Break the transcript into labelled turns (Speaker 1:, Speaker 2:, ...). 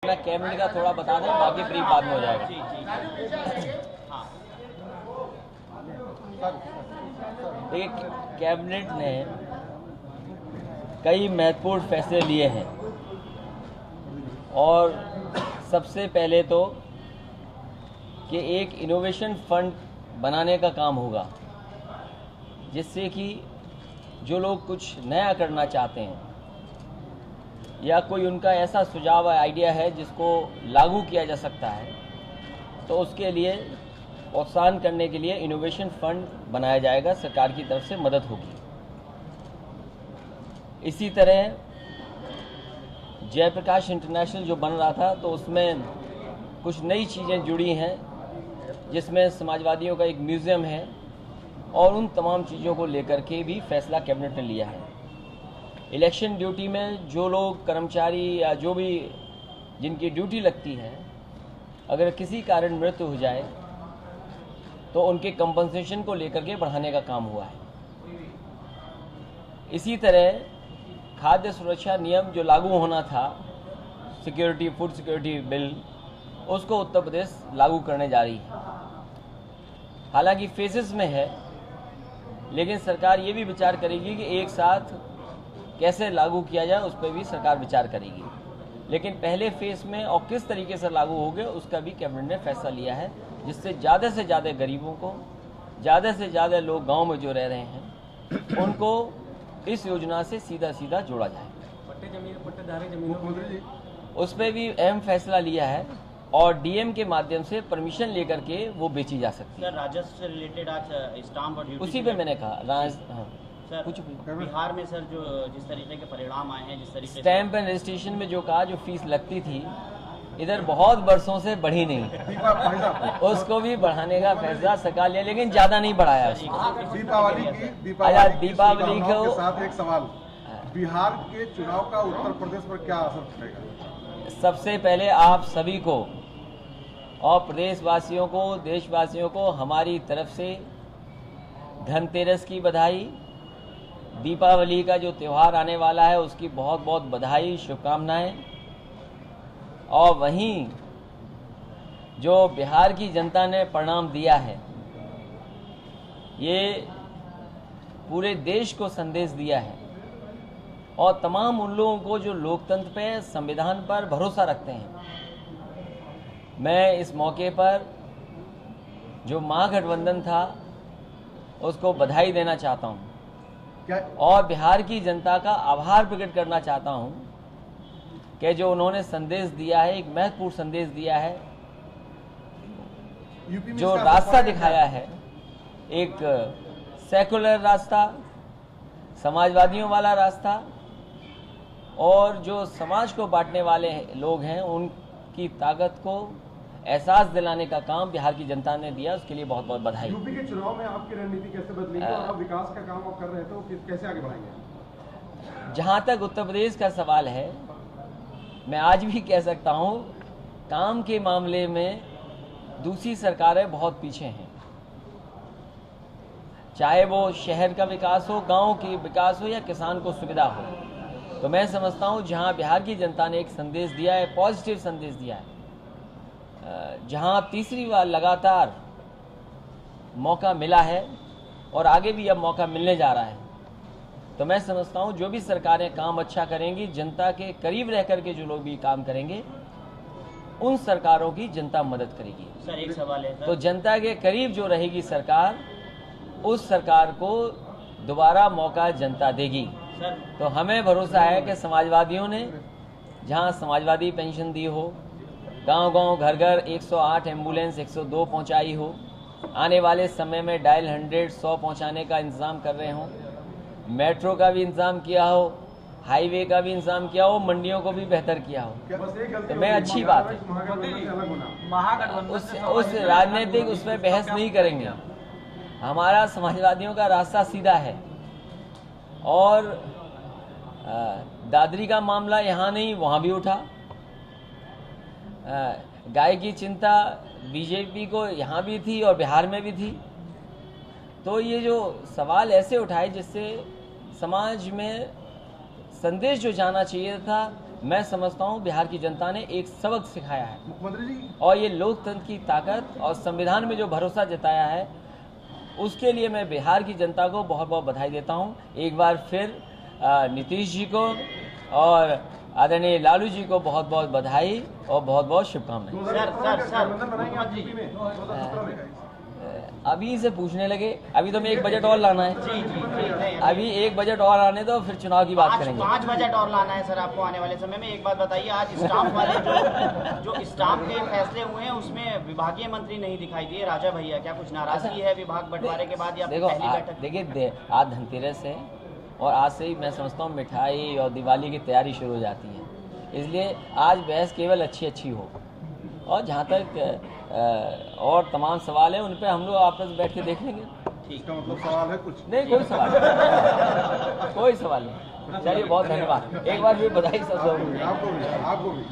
Speaker 1: मैं कैबिनेट का थोड़ा बता दें, बाकी ब्रीफ बाद में हो जाएगा। देखिए, कैबिनेट ने कई महत्वपूर्ण फैसले लिए हैं और सबसे पहले तो कि एक इनोवेशन फंड बनाने का काम होगा, जिससे कि जो लोग कुछ नया करना चाहते हैं या कोई उनका ऐसा सुझाव आइडिया है जिसको लागू किया जा सकता है, तो उसके लिए प्रोत्साहन करने के लिए इनोवेशन फंड बनाया जाएगा, सरकार की तरफ से मदद होगी। इसी तरह जयप्रकाश इंटरनेशनल जो बन रहा था, तो उसमें कुछ नई चीज़ें जुड़ी हैं, जिसमें समाजवादियों का एक म्यूज़ियम है और उन तमाम चीज़ों को लेकर के भी फैसला कैबिनेट ने लिया है। इलेक्शन ड्यूटी में जो लोग कर्मचारी या जो भी जिनकी ड्यूटी लगती है, अगर किसी कारण मृत्यु हो जाए तो उनके कंपनसेशन को लेकर के बढ़ाने का काम हुआ है। इसी तरह खाद्य सुरक्षा नियम जो लागू होना था, सिक्योरिटी फूड सिक्योरिटी बिल, उसको उत्तर प्रदेश लागू करने जा रही है। हालांकि फेजेस में है, लेकिन सरकार ये भी विचार करेगी कि एक साथ कैसे लागू किया जाए, उस पर भी सरकार विचार करेगी। लेकिन पहले फेज में और किस तरीके से लागू हो गए, उसका भी कैबिनेट ने फैसला लिया है, जिससे ज़्यादा से ज़्यादा गरीबों को, ज़्यादा से ज़्यादा लोग गांव में जो रह रहे हैं, उनको इस योजना से सीधा सीधा जोड़ा जाए।
Speaker 2: पट्टेदारी जमीन
Speaker 1: उस पर भी अहम फैसला लिया है और डीएम के माध्यम से परमिशन लेकर के वो बेची जा सकती है।
Speaker 3: राजस्व से रिलेटेड आज स्टाम्प और ड्यूटी
Speaker 1: उसी पे मैंने कहा
Speaker 3: सर,
Speaker 1: कुछ
Speaker 3: बिहार में सर जो जिस तरीके के परिणाम आए हैं, जिस तरीके से
Speaker 1: स्टैंप एंड रजिस्ट्रेशन में जो कहा, जो फीस लगती थी इधर बहुत वर्षों से बढ़ी नहीं, उसको भी बढ़ाने का फैसला सरकार लिया, लेकिन ज्यादा नहीं बढ़ाया। दीपावली
Speaker 4: के साथ एक सवाल, बिहार के चुनाव का उत्तर प्रदेश पर क्या असर पड़ेगा?
Speaker 1: सबसे पहले आप सभी को और प्रदेशवासियों को, देशवासियों को हमारी तरफ से धनतेरस की बधाई, दीपावली का जो त्यौहार आने वाला है उसकी बहुत बहुत बधाई, शुभकामनाएं। और वहीं जो बिहार की जनता ने परिणाम दिया है, ये पूरे देश को संदेश दिया है और तमाम उन लोगों को जो लोकतंत्र पे, संविधान पर भरोसा रखते हैं। मैं इस मौके पर जो महागठबंधन था उसको बधाई देना चाहता हूं और बिहार की जनता का आभार प्रकट करना चाहता हूं कि जो उन्होंने संदेश दिया है, एक महत्वपूर्ण संदेश दिया है, जो रास्ता दिखाया है, एक सेकुलर रास्ता, समाजवादियों वाला रास्ता, और जो समाज को बांटने वाले लोग हैं उनकी ताकत को एहसास दिलाने का काम बिहार की जनता ने दिया, उसके लिए बहुत बहुत बधाई।
Speaker 4: यूपी के चुनाव में आपकी रणनीति कैसे बदलेगी और आप विकास का काम आप कर रहे थे, तो कैसे आगे बढ़ाएंगे?
Speaker 1: जहां तक उत्तर प्रदेश का सवाल है, मैं आज भी कह सकता हूं, काम के मामले में दूसरी सरकारें बहुत पीछे हैं। चाहे वो शहर का विकास हो, गांव की विकास हो या किसान को सुविधा हो, तो मैं समझता हूं जहां बिहार की जनता ने एक संदेश दिया है, पॉजिटिव संदेश दिया है, जहां तीसरी बार लगातार मौका मिला है और आगे भी अब मौका मिलने जा रहा है, तो मैं समझता हूं जो भी सरकारें काम अच्छा करेंगी, जनता के करीब रह करके जो लोग भी काम करेंगे, उन सरकारों की जनता मदद करेगी।
Speaker 3: सर एक सवाल है सर,
Speaker 1: तो जनता के करीब जो रहेगी सरकार, उस सरकार को दोबारा मौका जनता देगी।
Speaker 3: सर
Speaker 1: तो हमें भरोसा है कि समाजवादियों ने जहां समाजवादी पेंशन दी हो, गांव-गांव, घर-घर 108 एम्बुलेंस 102 पहुंचाई हो, आने वाले समय में डायल 100 पहुंचाने का इंतज़ाम कर रहे हों, मेट्रो का भी इंतज़ाम किया हो, हाईवे का भी इंतज़ाम किया हो, मंडियों को भी बेहतर किया हो, तो मैं अच्छी बात है। उस राजनीतिक उस पर बहस नहीं करेंगे। हमारा समाजवादियों का रास्ता सीधा है और दादरी का मामला यहाँ नहीं वहाँ भी उठा, गाय की चिंता बीजेपी को यहाँ भी थी और बिहार में भी थी। तो ये जो सवाल ऐसे उठाए जिससे समाज में संदेश जो जाना चाहिए था मैं समझता हूँ बिहार की जनता ने एक सबक सिखाया है,
Speaker 4: मुख्यमंत्री जी,
Speaker 1: और ये लोकतंत्र की ताकत और संविधान में जो भरोसा जताया है उसके लिए मैं बिहार की जनता को बहुत बहुत बधाई देता हूँ। एक बार फिर नीतीश जी को और आदरणीय लालू जी को बहुत बहुत बधाई और बहुत बहुत शुभकामनाएं।
Speaker 4: 2017 में बनाएंगे आप यूपी में 2017 में?
Speaker 1: अभी से पूछने लगे, अभी तो मैं एक बजट और लाना है।
Speaker 3: जी
Speaker 1: अभी एक बजट और आने दो, फिर चुनाव की बात करेंगे।
Speaker 3: 5 बजट और लाना है सर आपको आने वाले समय में। एक बात बताइए, आज स्टाम्प वाले जो स्टाम्प के फैसले हुए हैं उसमें विभागीय मंत्री नहीं दिखाई दिए, राजा भैया, क्या कुछ नाराजगी है विभाग बंटवारे के बाद या
Speaker 1: देखो
Speaker 3: पहली बैठक?
Speaker 1: देखिए, आज धनतेरस है और आज से ही मैं समझता हूँ मिठाई और दिवाली की तैयारी शुरू हो जाती है, इसलिए आज बहस केवल अच्छी हो, और जहाँ तक और तमाम सवाल हैं उन पे हम लोग आपस में बैठ के देख लेंगे।
Speaker 4: इसका मतलब सवाल है कुछ?
Speaker 1: नहीं, कोई सवाल नहीं, कोई सवाल नहीं। चलिए, बहुत धन्यवाद, एक बार भी बधाई सब।
Speaker 4: आपको भी